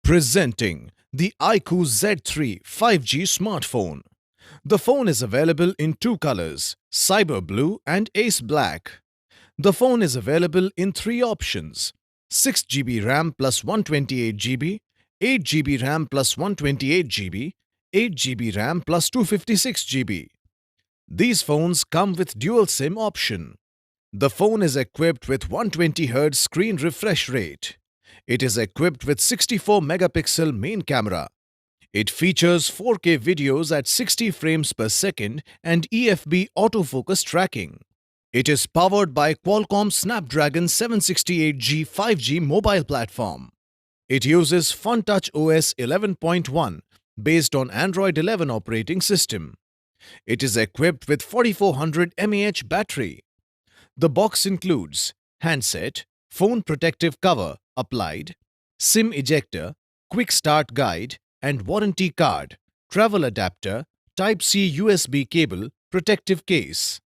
Presenting the iQOO Z3 5G smartphone. The phone is available in two colors, Cyber Blue and Ace Black. The phone is available in three options: 6GB RAM plus 128GB, 8GB RAM plus 128GB, 8GB RAM plus 256GB. These phones come with dual SIM option. The phone is equipped with 120Hz screen refresh rate. It is equipped with 64-megapixel main camera. It features 4K videos at 60 frames per second and EFB autofocus tracking. It is powered by Qualcomm Snapdragon 768G 5G mobile platform. It uses FunTouch OS 11.1 based on Android 11 operating system. It is equipped with 4400 mAh battery. The box includes handset, phone protective cover applied, SIM ejector, quick start guide and warranty card, travel adapter, Type-C USB cable, protective case.